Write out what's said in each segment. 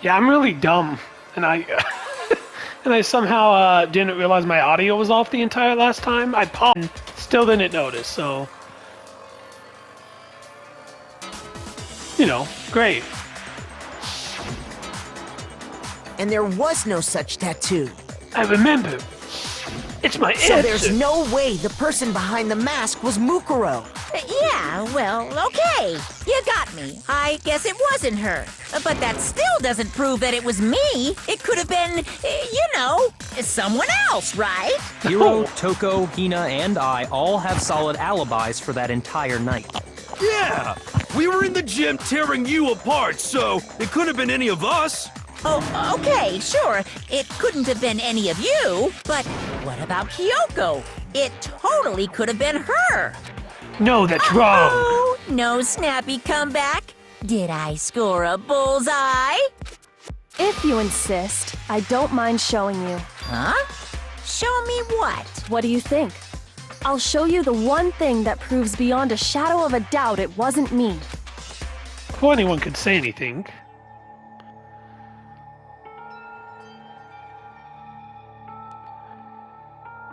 Yeah, I'm really dumb, and I and I somehow didn't realize my audio was off the entire last time. I paused, still didn't notice. So, great. And there was no such tattoo. I remember. It's my So answer. there's no way the person behind the mask was Mukuro. Yeah, well, okay. You got me. I guess it wasn't her. But that still doesn't prove that it was me. It could have been, someone else, right? Hiro, Toko, Hina, and I all have solid alibis for that entire night. Yeah! We were in the gym tearing you apart, so it couldn't have been any of us. Oh, okay, sure. It couldn't have been any of you, but what about Kyoko? It totally could have been her. No, that's wrong. Oh, no snappy comeback? Did I score a bullseye? If you insist, I don't mind showing you. Huh? Show me what? What do you think? I'll show you the one thing that proves beyond a shadow of a doubt it wasn't me. Before anyone could say anything.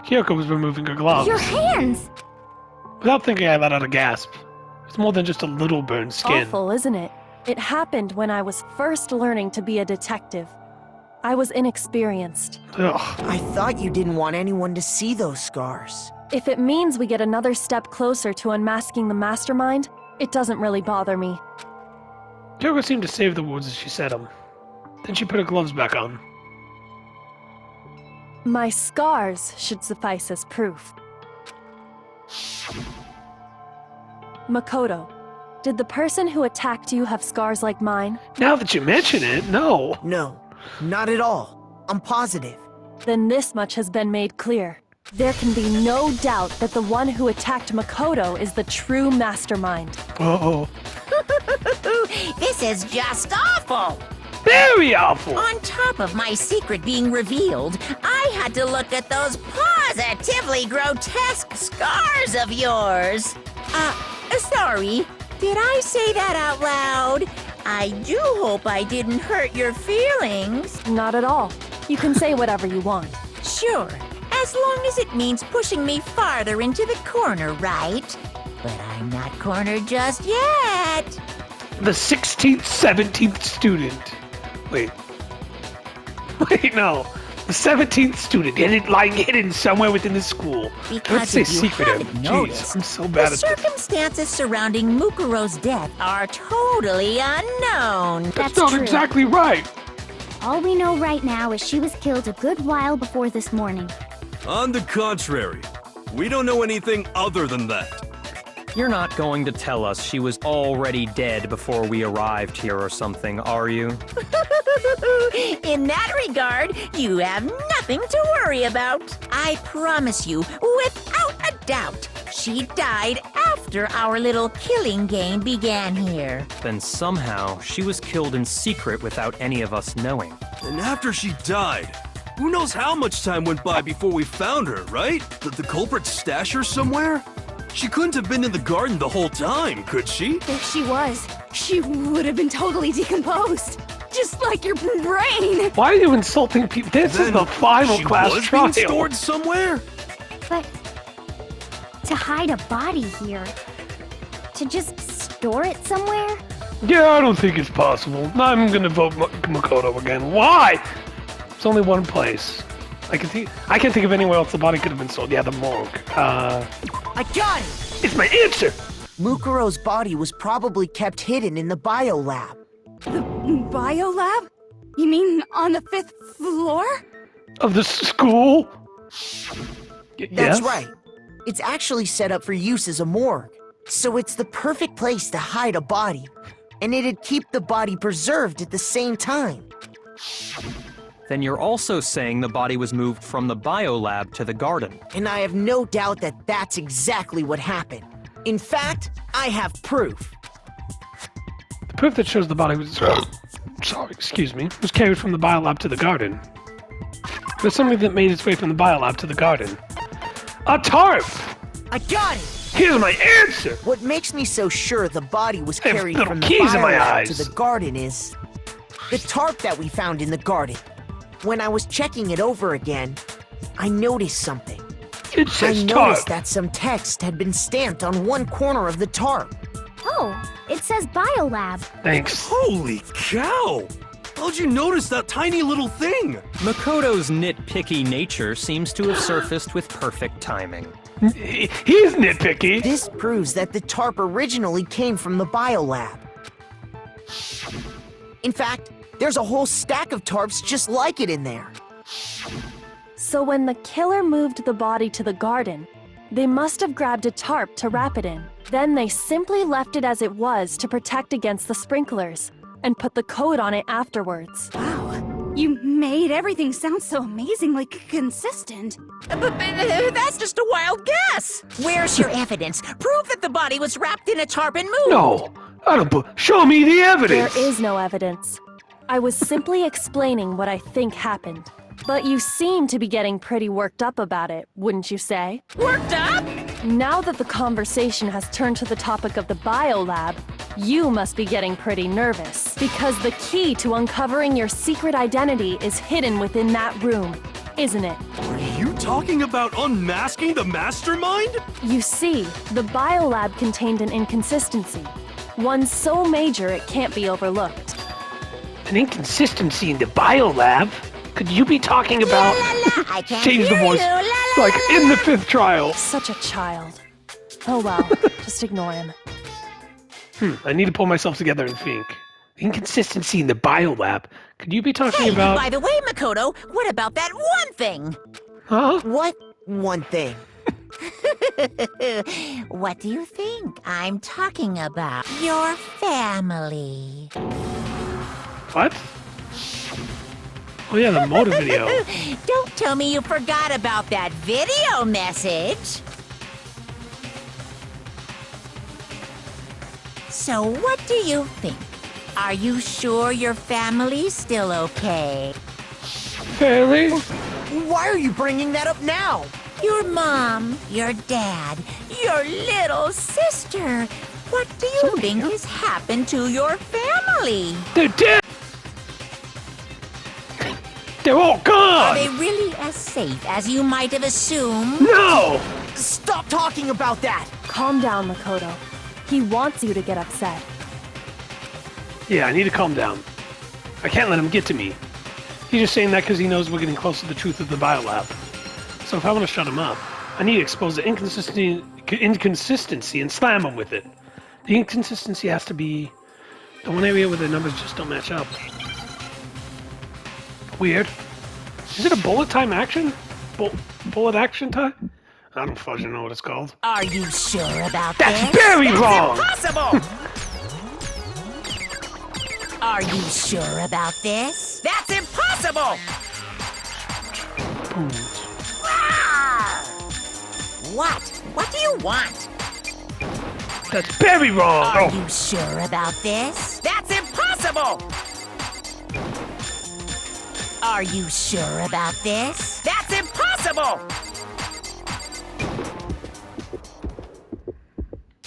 Kyoko was removing her gloves. Your hands! Without thinking, I let out a gasp. It's more than just a little burned skin. Awful, isn't it? It happened when I was first learning to be a detective. I was inexperienced. Ugh. I thought you didn't want anyone to see those scars. If it means we get another step closer to unmasking the mastermind, it doesn't really bother me. Kyoko seemed to save the words as she said them. Then she put her gloves back on. My scars should suffice as proof. Makoto, did the person who attacked you have scars like mine? Now that you mention it, no. No, not at all. I'm positive. Then this much has been made clear. There can be no doubt that the one who attacked Makoto is the true mastermind. Uh-oh. This is just awful. Very awful. On top of my secret being revealed, I had to look at those positively grotesque scars of yours. Sorry, did I say that out loud? I do hope I didn't hurt your feelings. Not at all. You can say whatever you want. Sure, as long as it means pushing me farther into the corner, right? But I'm not cornered just yet. The 16th, 17th student. Wait, no. The 17th student, lying hidden somewhere within the school. Because Let's say if you secretive. haven't Jeez, noticed, I'm so the bad at this. circumstances surrounding Mukuro's death are totally unknown. That's not true. exactly right. All we know right now is she was killed a good while before this morning. On the contrary, we don't know anything other than that. You're not going to tell us she was already dead before we arrived here or something, are you? In that regard, you have nothing to worry about. I promise you, without a doubt, she died after our little killing game began here. Then somehow she was killed in secret without any of us knowing. And after she died, who knows how much time went by before we found her, right? Did the culprit stash her somewhere? She couldn't have been in the garden the whole time, could she? If she was, she would have been totally decomposed. Just like your brain. Why are you insulting people? This is the final class was trial. being stored somewhere? But to hide a body here, to just store it somewhere? Yeah, I don't think it's possible. I'm gonna vote Makoto again. Why? It's only one place. I can't think of anywhere else the body could have been sold. Yeah, the morgue. I got it! It's my answer! Mukuro's body was probably kept hidden in the biolab. Biolab? You mean on the 5th floor? Of the school? That's Yes? right. It's actually set up for use as a morgue. So it's the perfect place to hide a body. And it'd keep the body preserved at the same time. Then you're also saying the body was moved from the biolab to the garden. And I have no doubt that that's exactly what happened. In fact, I have proof. The proof that shows the body was... was carried from the biolab to the garden. There's something that made its way from the biolab to the garden. A tarp! I got it! Here's my answer! What makes me so sure the body was I have carried little from the keys in my biolab eyes. to the garden is... The tarp that we found in the garden. When I was checking it over again, I noticed something. It I says noticed tarp. that some text had been stamped on one corner of the tarp. Oh, it says Biolab. Thanks. Holy cow! How'd you notice that tiny little thing? Makoto's nitpicky nature seems to have surfaced with perfect timing. He's nitpicky. This proves that the tarp originally came from the Biolab. In fact, there's a whole stack of tarps just like it in there. So when the killer moved the body to the garden, they must have grabbed a tarp to wrap it in. Then they simply left it as it was to protect against the sprinklers, and put the code on it afterwards. Wow, you made everything sound so amazingly consistent. But that's just a wild guess. Where's your evidence? Prove that the body was wrapped in a tarp and moved. No, I don't. Show me the There evidence. is no evidence. I was simply explaining what I think happened. But you seem to be getting pretty worked up about it, wouldn't you say? Worked up? Now that the conversation has turned to the topic of the biolab, you must be getting pretty nervous. Because the key to uncovering your secret identity is hidden within that room, isn't it? Are you talking about unmasking the mastermind? You see, the biolab contained an inconsistency. One so major it can't be overlooked. An inconsistency in the biolab? Could you be talking about... I can't Change the hear voice. you. La, la, Like in the 5th trial. Such a child. Oh well, just ignore him. I need to pull myself together and think. Inconsistency in the biolab. Could you be talking Hey, about... by the way, Makoto, what about that one thing? Huh? What one thing? What do you think I'm talking about? Your family. What? Oh yeah, the motor video. Don't tell me you forgot about that video message. So what do you think? Are you sure your family's still okay? Fairy? Why are you bringing that up now? Your mom, your dad, your little sister. What do you think has happened to your family? They're dead! They're all Are gone! they really as safe as you might have assumed? No! Stop talking about that! Calm down, Makoto. He wants you to get upset. Yeah, I need to calm down. I can't let him get to me. He's just saying that because he knows we're getting close to the truth of the biolab. So if I want to shut him up, I need to expose the inconsistency and slam him with it. The inconsistency has to be the one area where the numbers just don't match up. Weird. Is it a bullet time action? Bullet action time? I don't fucking know what it's called. Are you sure about That's this? very wrong! Impossible! Are you sure about this? That's impossible! What? What do you want? That's very wrong! Are Oh. you sure about this? That's impossible! Are you sure about this? That's impossible!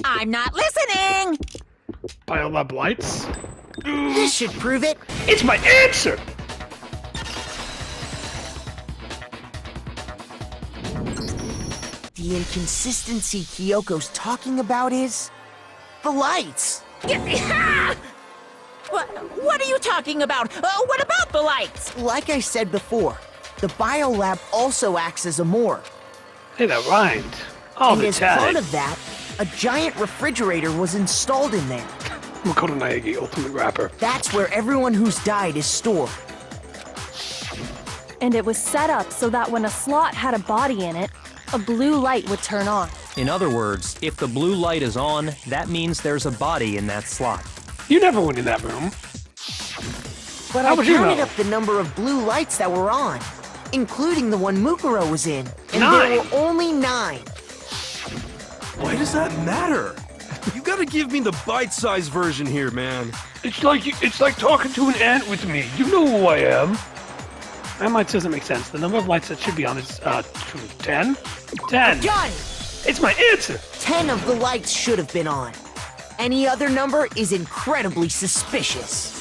I'm not listening! Biolab lights? This should prove it. It's my answer! The inconsistency Kyoko's talking about is... the lights! What are you talking about? What about the lights? Like I said before, the biolab also acts as a morgue. Hey, that rhymed. All And the as part time. of that, a giant refrigerator was installed in there. Makoto Naegi, Ultimate Rapper. That's where everyone who's died is stored. And it was set up so that when a slot had a body in it, a blue light would turn on. In other words, if the blue light is on, that means there's a body in that slot. You never went in that room. But How I would you counted know? up the number of blue lights that were on, including the one Mukuro was in. And 9. there were only 9. Why does that matter? You gotta give me the bite-sized version here, man. It's like talking to an ant with me. You know who I am. That light doesn't make sense. The number of lights that should be on is 10? 10. Got it! It's my answer. 10 of the lights should have been on. Any other number is incredibly suspicious.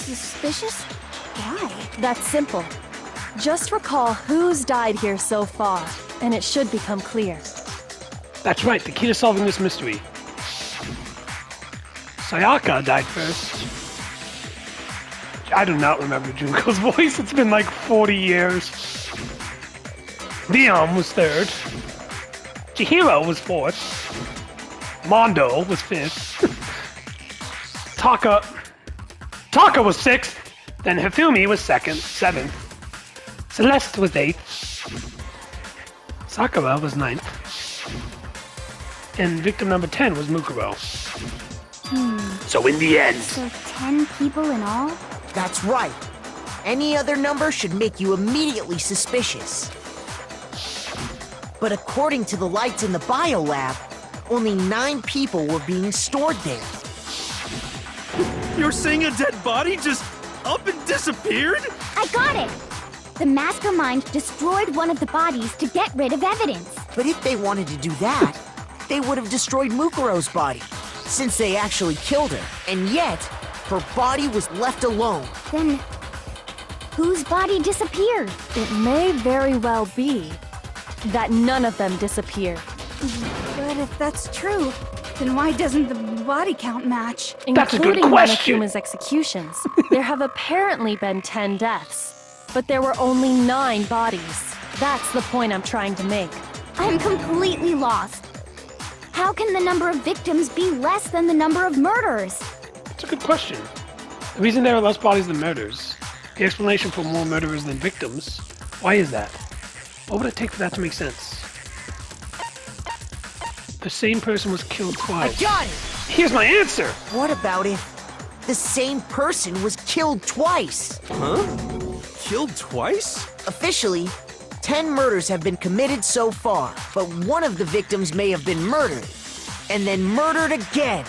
Suspicious? Why? That's simple. Just recall who's died here so far, and it should become clear. That's right, the key to solving this mystery. Sayaka died first. I do not remember Junko's voice. It's been like 40 years. Leon was third. Chihiro was fourth. Mondo was fifth. Taka was sixth. Then Hifumi was seventh. Celeste was eighth. Sakura was ninth. And victim number 10 was Mukuro. So in the end... So 10 people in all? That's right. Any other number should make you immediately suspicious. But according to the lights in the biolab, only 9 people were being stored there. You're saying a dead body just up and disappeared? I got it! The mastermind destroyed one of the bodies to get rid of evidence. But if they wanted to do that, they would have destroyed Mukuro's body, since they actually killed her. And yet, her body was left alone. Then, whose body disappeared? It may very well be that none of them disappeared, But if that's true, then why doesn't the body count match? That's a good including one of question. Fuma's executions. There have apparently been 10 deaths, but there were only 9 bodies. That's the point I'm trying to make. I'm completely lost. How can the number of victims be less than the number of murderers? That's a good question. The reason there are less bodies than murders. The explanation for more murderers than victims. Why is that? What would it take for that to make sense? The same person was killed I twice. got it! Here's my answer! What about if the same person was killed twice? Huh? Killed twice? Officially, 10 murders have been committed so far, but one of the victims may have been murdered, and then murdered again.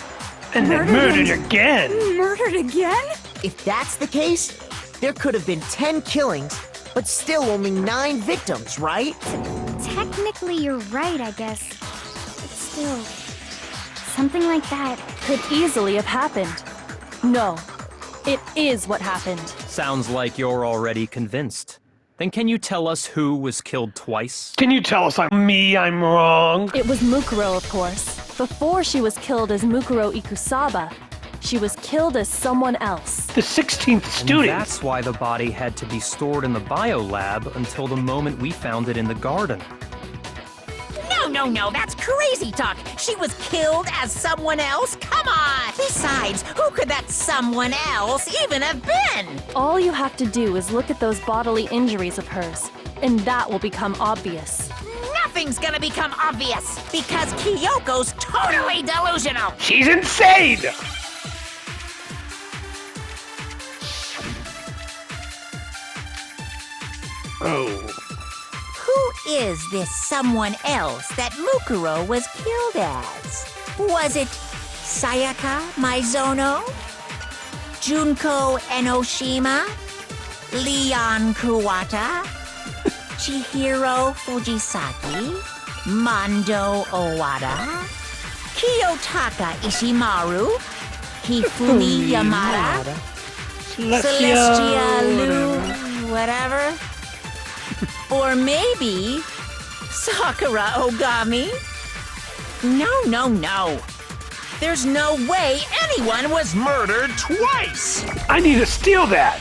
And then murdered again! Murdered again? If that's the case, there could have been 10 killings, but still only 9 victims, right? Technically, you're right, I guess. But still, something like that. Could easily have happened. No, it is what happened. Sounds like you're already convinced. Then can you tell us who was killed twice? Can you tell us I'm wrong? It was Mukuro, of course. Before she was killed as Mukuro Ikusaba, she was killed as someone else. The 16th And student! that's why the body had to be stored in the biolab until the moment we found it in the garden. No, that's crazy talk. She was killed as someone else? Come on! Besides, who could that someone else even have been? All you have to do is look at those bodily injuries of hers, and that will become obvious. Nothing's gonna become obvious because Kyoko's totally delusional. She's insane! Oh. Who is this someone else that Mukuro was killed as? Was it Sayaka Maizono? Junko Enoshima? Leon Kuwata? Chihiro Fujisaki? Mondo Owada? Kiyotaka Ishimaru? Hifumi Yamada? Celestia Lu, whatever. Or maybe Sakura Ogami? No. There's no way anyone was murdered twice! I need to steal that!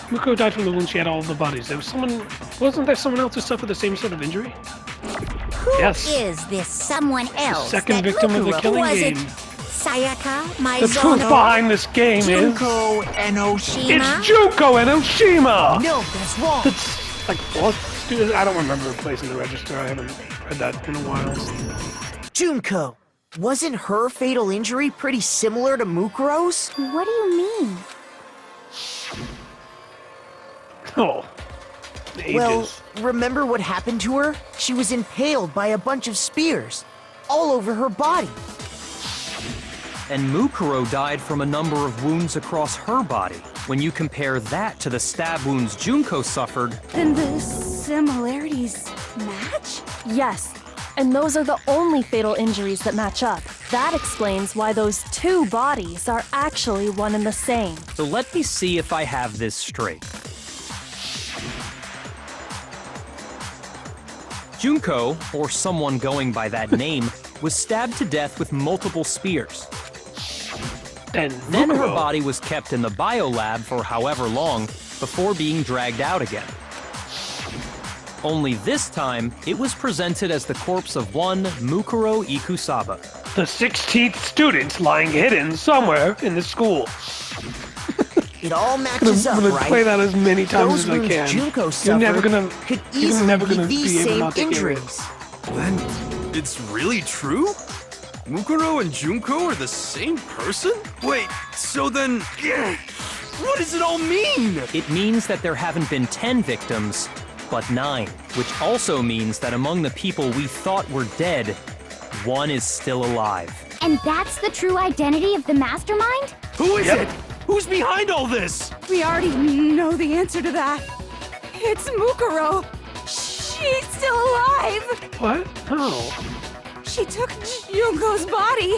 Mukuro died from the wound she had all of the bodies. Wasn't there someone else who suffered the same sort of injury? Who Yes. is this someone else? Second that victim of the Mukuro- killing was game. It Sayaka Maizono? The truth behind this game Junko is... Enoshima? It's Junko Enoshima! No, that's wrong. That's like fourth student. I don't remember a place in the register. I haven't read that in a while. Junko, wasn't her fatal injury pretty similar to Mukuro's? What do you mean? Oh. Ages. Well, remember what happened to her? She was impaled by a bunch of spears, all over her body. And Mukuro died from a number of wounds across her body. When you compare that to the stab wounds Junko suffered, Then the similarities match? Yes, and those are the only fatal injuries that match up. That explains why those two bodies are actually one and the same. So let me see if I have this straight. Junko, or someone going by that name, was stabbed to death with multiple spears. Then Then her Mukuro. body was kept in the biolab for however long before being dragged out again. Only this time, it was presented as the corpse of one Mukuro Ikusaba. The 16th student lying hidden somewhere in the school. It all matches I'm up, gonna right? play that as many times Those as I wounds can. Junko You're suffered never gonna, could you're easily never be gonna these be able same not to hear it. injuries. Then it's really true? Mukuro and Junko are the same person? Wait, so then, what does it all mean? It means that there haven't been 10 victims, but 9, which also means that among the people we thought were dead, one is still alive. And that's the true identity of the mastermind? Who is it? Who's behind all this? We already know the answer to that. It's Mukuro. She's still alive. What? How? She took Junko's body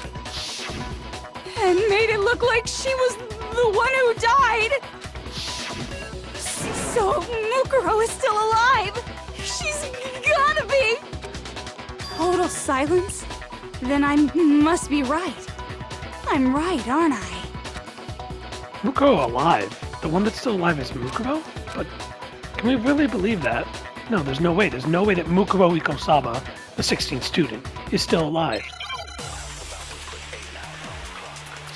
and made it look like she was the one who died. So Mukuro is still alive. She's gotta be. Total silence? Then I must be right. I'm right, aren't I? Mukuro alive? The one that's still alive is Mukuro? But can we really believe that? No, there's no way. There's no way that Mukuro Ikusaba, the 16th student, is still alive.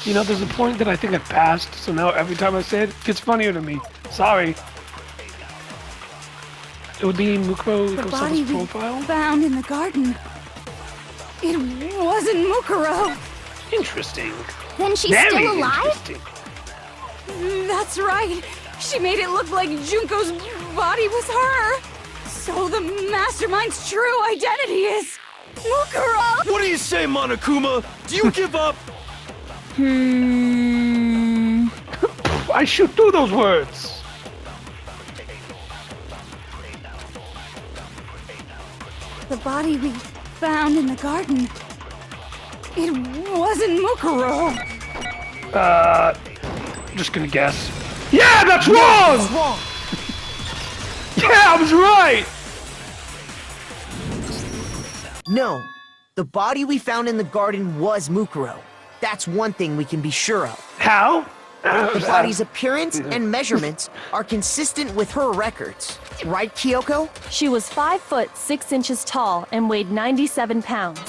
You know, there's a point that I think I've passed, so now every time I say it, it gets funnier to me. Sorry. It would be Mukuro The body Ikusaba's we profile? found in the garden. It wasn't Mukuro. Interesting. Then she's Very still alive? interesting. That's right. She made it look like Junko's body was her. So the mastermind's true identity is Mukuro. What do you say, Monokuma? Do you give up? I shoot through those words. The body we found in the garden. It wasn't Mukuro. I'm just gonna guess. Yeah, that's wrong! It's wrong. Yeah, I was right! No, the body we found in the garden was Mukuro. That's one thing we can be sure of. How? The body's appearance and measurements are consistent with her records. Right, Kyoko? She was 5 foot 6 inches tall and weighed 97 pounds.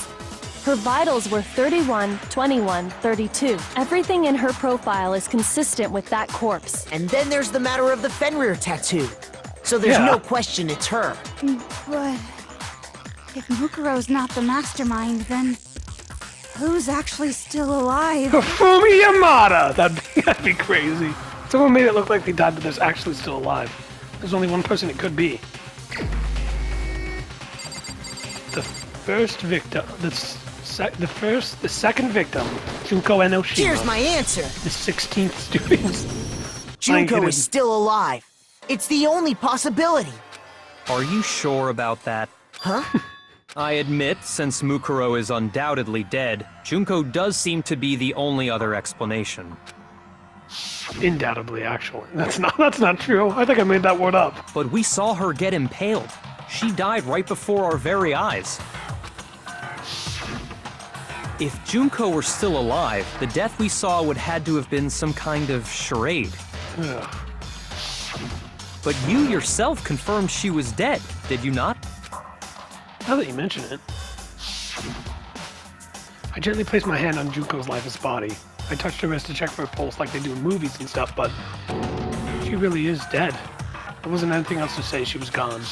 Her vitals were 31, 21, 32. Everything in her profile is consistent with that corpse. And then there's the matter of the Fenrir tattoo. So there's Yeah. no question it's her. But if Mukuro's not the mastermind, then who's actually still alive? Fumi Yamada! That'd be crazy. Someone made it look like they died, but they're actually still alive. There's only one person it could be. The first victim, the second victim, Junko Enoshima. Here's my answer. The 16th student. Junko hidden. is still alive. It's the only possibility. Are you sure about that? Huh? I admit, since Mukuro is undoubtedly dead, Junko does seem to be the only other explanation. Undoubtedly, actually. That's not true. I think I made that word up. But we saw her get impaled. She died right before our very eyes. If Junko were still alive, the death we saw would had to have been some kind of charade. Ugh. But you yourself confirmed she was dead, did you not? Now that you mention it. I gently placed my hand on Junko's lifeless body. I touched her wrist to check for her pulse like they do in movies and stuff, but she really is dead. There wasn't anything else to say. She was gone.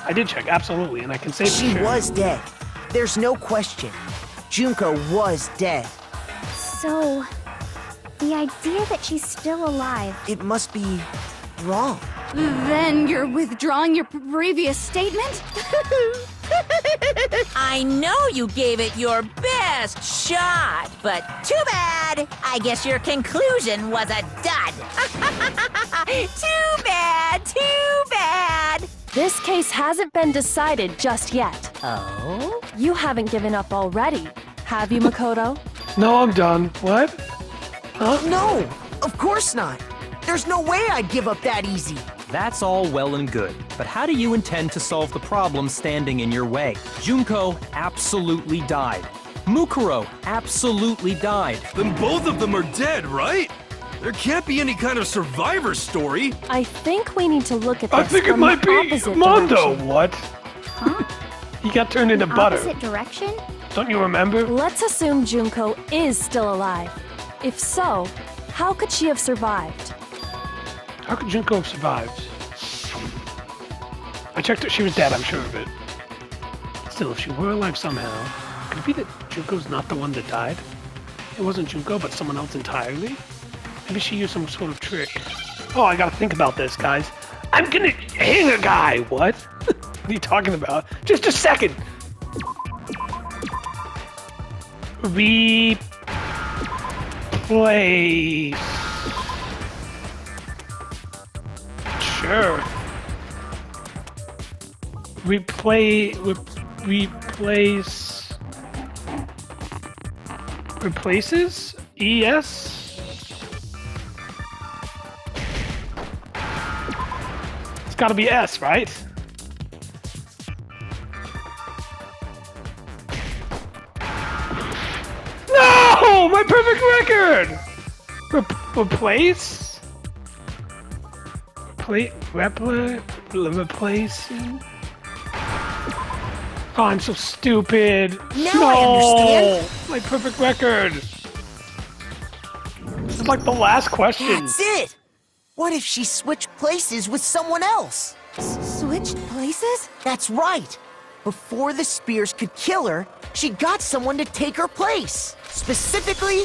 I did check, absolutely, and I can say for She sure. was dead. There's no question. Junko was dead. So, the idea that she's still alive. It must be wrong. Then you're withdrawing your previous statement? I know you gave it your best shot, but too bad. I guess your conclusion was a dud. Too bad, too bad. This case hasn't been decided just yet. Oh? You haven't given up already, have you, Makoto? No, I'm done. What? Huh? No, of course not. There's no way I'd give up that easy. That's all well and good, but how do you intend to solve the problem standing in your way? Junko absolutely died. Mukuro absolutely died. Then both of them are dead, right? There can't be any kind of survivor story. I think we need to look at this I think it from might the be opposite Mondo. direction. What? Huh? He got turned into butter. Opposite direction? Don't you remember? Let's assume Junko is still alive. If so, how could she have survived? How could Junko have survived? I checked her. She was dead, I'm sure of it. Still, if she were alive somehow, could it be that Junko's not the one that died? It wasn't Junko, but someone else entirely? Maybe she used some sort of trick. Oh, I gotta think about this, guys. I'm gonna hang a guy. What? What are you talking about? Just a second. Replay. Sure. Replaces? ES? It's gotta be S, right? No! My perfect record! Replace? Replacing? Oh, I'm so stupid. Now no! I understand. My perfect record. It's like the last question. That's it. What if she switched places with someone else? Switched places? That's right. Before the spears could kill her, she got someone to take her place. Specifically,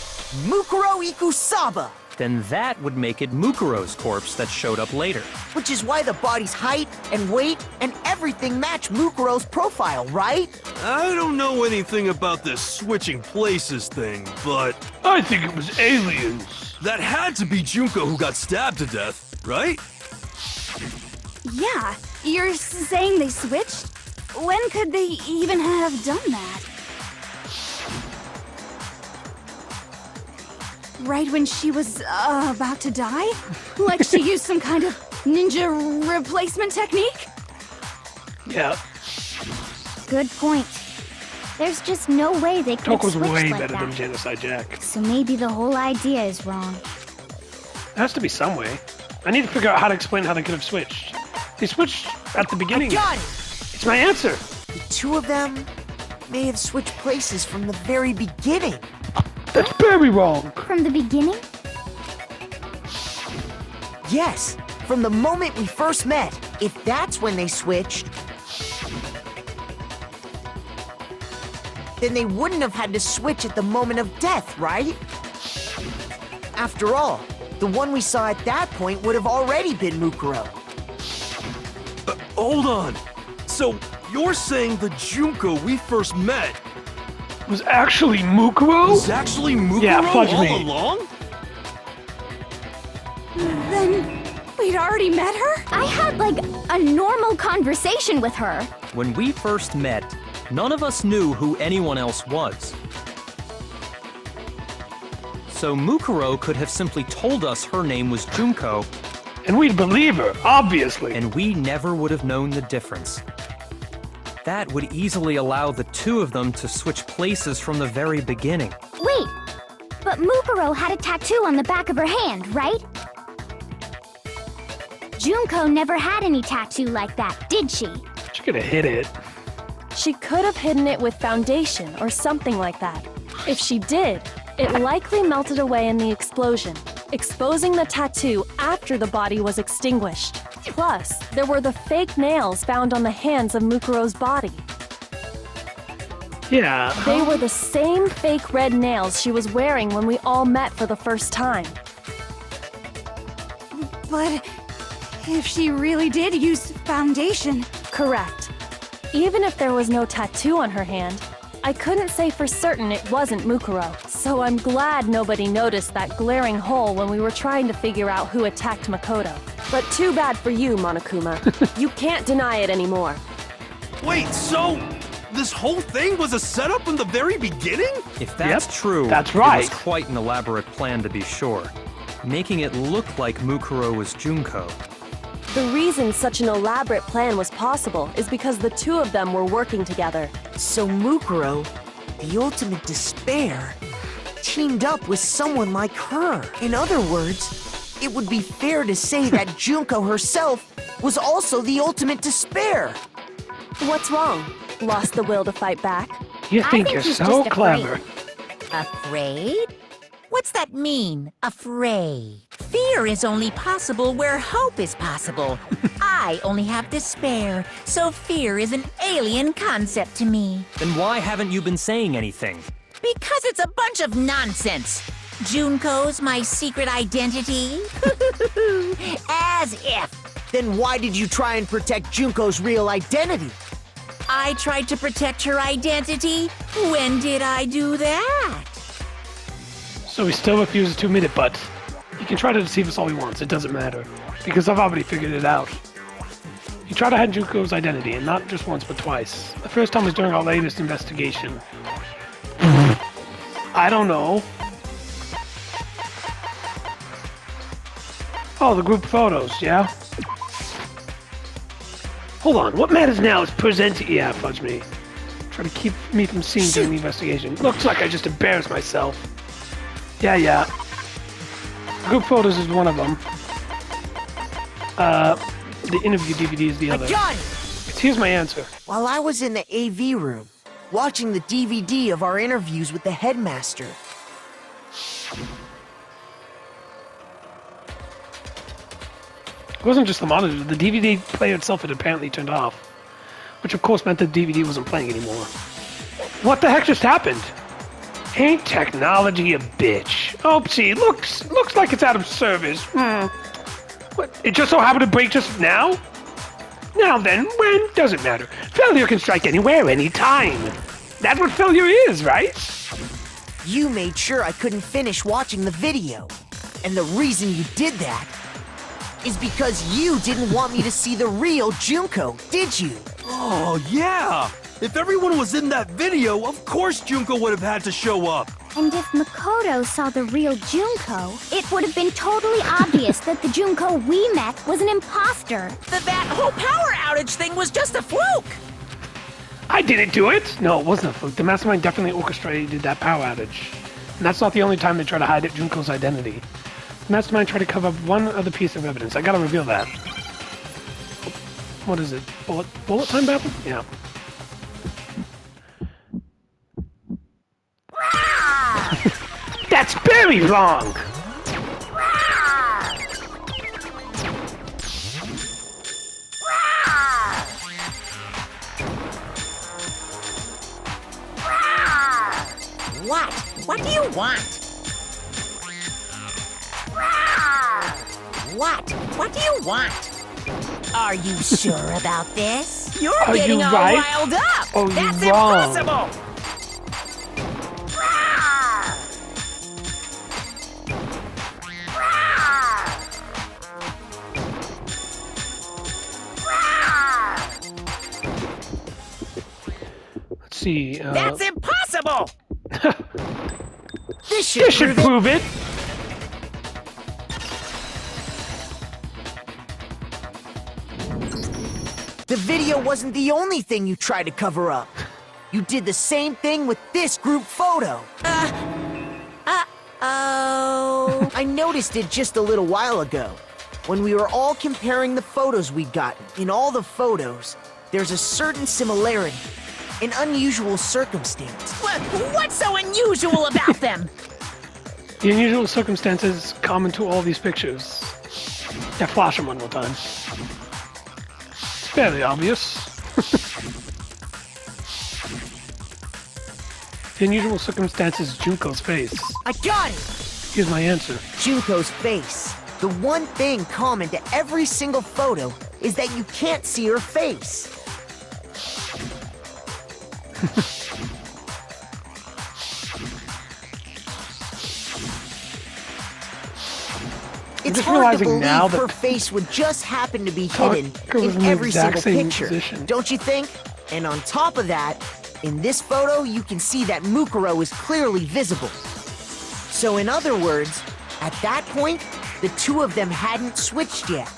Mukuro Ikusaba. Then that would make it Mukuro's corpse that showed up later. Which is why the body's height and weight and everything match Mukuro's profile, right? I don't know anything about this switching places thing, but I think it was aliens. that had to be Junko who got stabbed to death, right? Yeah. You're saying they switched? When could they even have done that? Right when she was about to die? Like she used some kind of ninja replacement technique? Yeah, Good point. There's just no way they could have Toko's switched way like better than that. Genocide Jack. So maybe the whole idea is wrong. There has to be some way. I need to figure out how to explain how they could have switched. They switched at the beginning. Got it. It's my answer. The two of them may have switched places from the very beginning. That's very wrong. From the beginning? Yes, from the moment we first met. If that's when they switched, then they wouldn't have had to switch at the moment of death, right? After all, the one we saw at that point would have already been Mukuro. Hold on. So you're saying the Junko we first met Was actually Mukuro? was actually Mukuro Yeah, fudge all me. along? Then we'd already met her? I had like a normal conversation with her. When we first met, none of us knew who anyone else was. So Mukuro could have simply told us her name was Junko, And we'd believe her, obviously. and we never would have known the difference. That would easily allow the two of them to switch places from the very beginning. Wait, but Mukuro had a tattoo on the back of her hand, right? Junko never had any tattoo like that, did she? She could have hit it. She could have hidden it with foundation or something like that. If she did, it likely melted away in the explosion, exposing the tattoo after the body was extinguished. Plus, there were the fake nails found on the hands of Mukuro's body. Yeah. They were the same fake red nails she was wearing when we all met for the first time. But if she really did use foundation, Correct. Even if there was no tattoo on her hand, I couldn't say for certain it wasn't Mukuro, so I'm glad nobody noticed that glaring hole when we were trying to figure out who attacked Makoto. But too bad for you, Monokuma. You can't deny it anymore. Wait, so This whole thing was a setup from the very beginning? If that's true, that's it right. was quite an elaborate plan to be sure, making it look like Mukuro was Junko. The reason such an elaborate plan was possible is because the two of them were working together. So Mukuro, the ultimate despair, teamed up with someone like her. In other words, it would be fair to say that Junko herself was also the ultimate despair. What's wrong? Lost the will to fight back? You I think think you're he's so just afraid. clever. Afraid? What's that mean, afraid? Fear is only possible where hope is possible. I only have despair, so fear is an alien concept to me. Then why haven't you been saying anything? Because it's a bunch of nonsense. Junko's my secret identity? As if. Then why did you try and protect Junko's real identity? I tried to protect her identity? When did I do that? So he still refuses to admit it, but he can try to deceive us all he wants. It doesn't matter. Because I've already figured it out. He tried to hide Junko's identity, and not just once, but twice. The first time was during our latest investigation. I don't know. Oh, the group photos, yeah? Hold on, what matters now is presenting. Yeah, fudge me. Try to keep me from seeing during the investigation. Looks like I just embarrassed myself. Yeah. Group photos is one of them. The interview DVD is the other. I got it! Here's my answer. While I was in the AV room, watching the DVD of our interviews with the headmaster, It wasn't just the monitor. The DVD player itself had apparently turned off. Which of course meant the DVD wasn't playing anymore. What the heck just happened? Ain't technology a bitch? Oopsie, looks like it's out of service. What? It just so happened to break just now? Now then, when? Doesn't matter. Failure can strike anywhere, anytime. That's what failure is, right? you made sure I couldn't finish watching the video. And the reason you did that is because you didn't want me to see the real Junko, did you? Oh, yeah! If everyone was in that video, of course Junko would have had to show up. And if Makoto saw the real Junko, it would have been totally obvious that the Junko we met was an imposter. That whole power outage thing was just a fluke! I didn't do it! No, it wasn't a fluke. The Mastermind definitely orchestrated that power outage. And that's not the only time they try to hide Junko's identity. The Mastermind tried to cover up one other piece of evidence. I gotta reveal that. What is it? Bullet time battle? Yeah. That's very wrong! What? What do you want? What? What do you want? Are you sure about this? You're Are getting you all right? riled up! Or That's you wrong? impossible! Let's see. That's impossible! This should prove it! The video wasn't the only thing you tried to cover up. You did the same thing with this group photo. Oh. I noticed it just a little while ago, when we were all comparing the photos we'd gotten. In all the photos, there's a certain similarity, an unusual circumstance. What's so unusual about them? The unusual circumstances common to all these pictures. Yeah, flash them one more time. Fairly obvious. The unusual circumstances is Junko's face. I got it! Here's my answer. Junko's face. The one thing common to every single photo is that you can't see her face. It's just hard to realizing believe now that her face would just happen to be Tucker hidden was in in the every exact single same picture, position. don't you think? And on top of that, In this photo, you can see that Mukuro is clearly visible. So in other words, at that point, the two of them hadn't switched yet.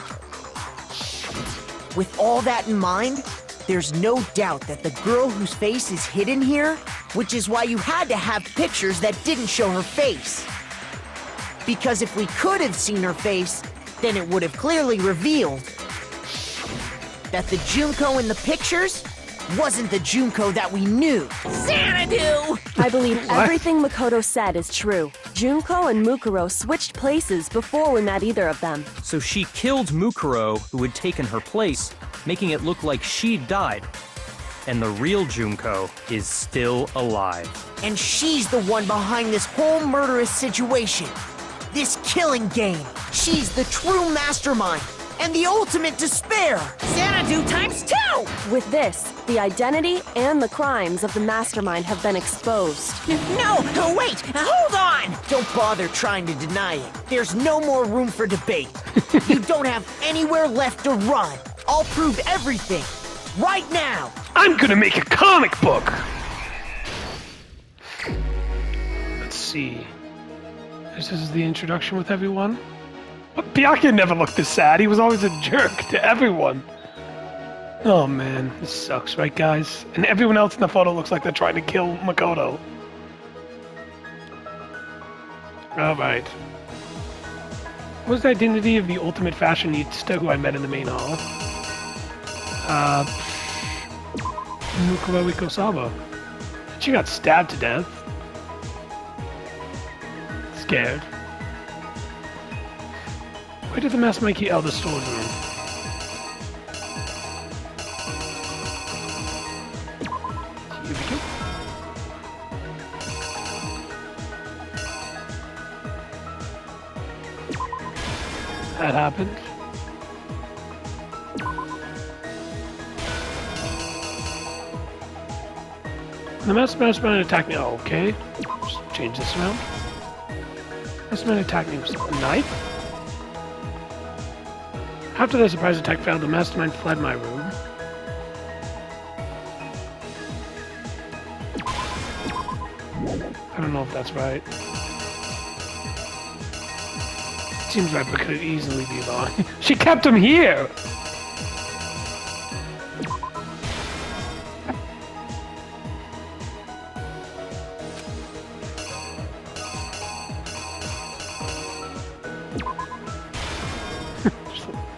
With all that in mind, there's no doubt that the girl whose face is hidden here, which is why you had to have pictures that didn't show her face. Because if we could have seen her face, then it would have clearly revealed that the Junko in the pictures wasn't the Junko that we knew. Xanadu! I believe everything Makoto said is true. Junko and Mukuro switched places before we met either of them. So she killed Mukuro, who had taken her place, making it look like she'd died. And the real Junko is still alive. And she's the one behind this whole murderous situation. This killing game. She's the true mastermind and the ultimate despair. Xanadu times 2! With this, the identity and the crimes of the mastermind have been exposed. No, wait, hold on! Don't bother trying to deny it. There's no more room for debate. You don't have anywhere left to run. I'll prove everything. Right now. I'm gonna make a comic book! Let's see. This is the introduction with everyone. But Byakuya never looked this sad. He was always a jerk to everyone. Oh man, this sucks, right guys? And everyone else in the photo looks like they're trying to kill Makoto. Alright. What was the identity of the ultimate fashionista who I met in the main hall? Mukuro Ikosaba. She got stabbed to death. Scared. Where did the mastermind keep? Oh, the storage room. Here we go. That happened. The mastermind attacked me. Oh, okay. Just change this around. Mastermind attacked me with a knife. After the surprise attack failed, the mastermind fled my room. I don't know if that's right. Seems right, but could easily be wrong. She kept him here!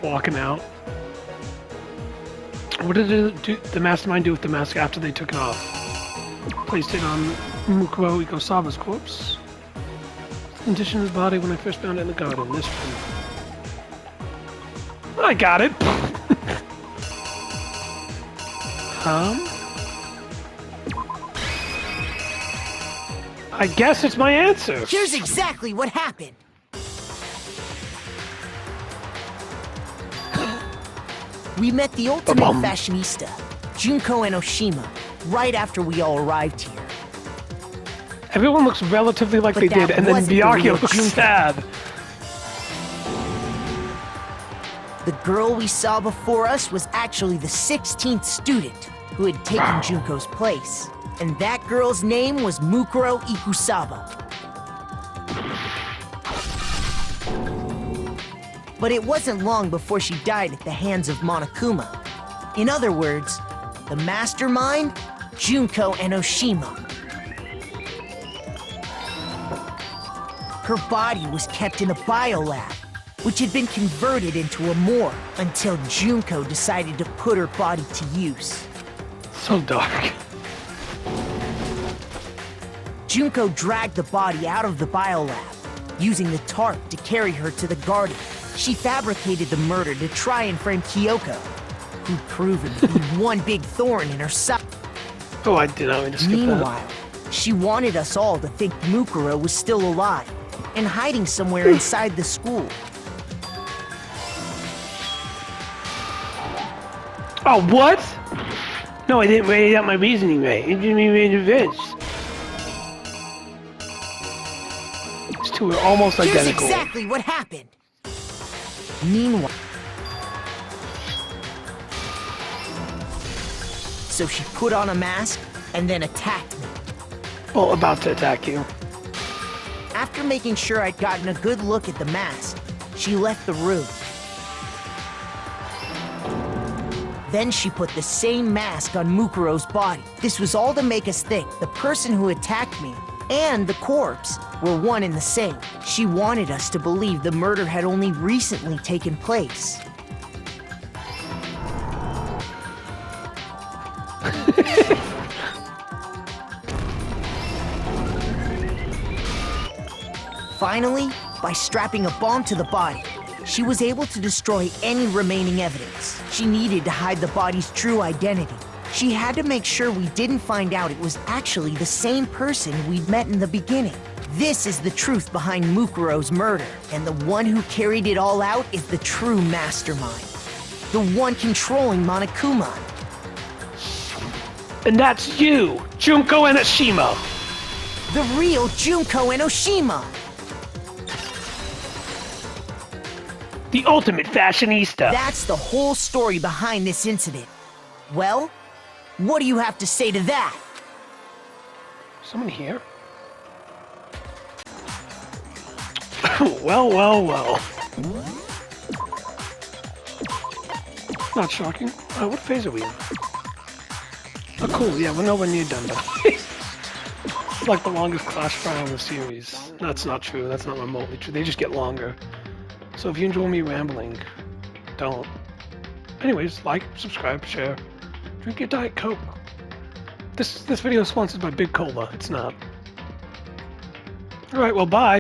Walking out. What did the mastermind do with the mask after they took it off? Placed it on Mukuro Ikosaba's corpse. Conditioned his body when I first found it in the garden. This one. I got it! I guess it's my answer. Here's exactly what happened. We met the ultimate fashionista, Junko Enoshima, right after we all arrived here. Everyone looks relatively like But they that did, and then wasn't the real Byakuya looks Junko. sad. The girl we saw before us was actually the 16th student who had taken Junko's place. And that girl's name was Mukuro Ikusaba. But it wasn't long before she died at the hands of Monokuma. In other words, the mastermind, Junko Enoshima. Her body was kept in a biolab, which had been converted into a morgue until Junko decided to put her body to use. So dark. Junko dragged the body out of the biolab, using the tarp to carry her to the garden. She fabricated the murder to try and frame Kyoko, who'd proven to be one big thorn in her side. Oh, I did not mean to skip Meanwhile, she wanted us all to think Mukuro was still alive and hiding somewhere inside the school. that. Oh, what? No, I didn't write out my reasoning right. It didn't even make sense. These two are almost Here's identical. exactly what happened. Meanwhile, so she put on a mask and then attacked me. Well, about to attack you. After making sure I'd gotten a good look at the mask, she left the room. Then she put the same mask on Mukuro's body. This was all to make us think the person who attacked me and the corpse were one and the same. She wanted us to believe the murder had only recently taken place. Finally, by strapping a bomb to the body, she was able to destroy any remaining evidence. She needed to hide the body's true identity. She had to make sure we didn't find out it was actually the same person we'd met in the beginning. This is the truth behind Mukuro's murder, and the one who carried it all out is the true mastermind. The one controlling Monokuma. And that's you, Junko Enoshima. The real Junko Enoshima. The ultimate fashionista. That's the whole story behind this incident. Well, what do you have to say to that? Someone here? Well, well, well. Not shocking. What phase are we in? Oh, cool. Yeah, we're nowhere near done. It's like the longest Clash Royale in the series. That's not true. That's not remotely true. They just get longer. So if you enjoy me rambling, don't. Anyways, like, subscribe, share, drink your Diet Coke. This video is sponsored by Big Cola. It's not. Alright, well, bye.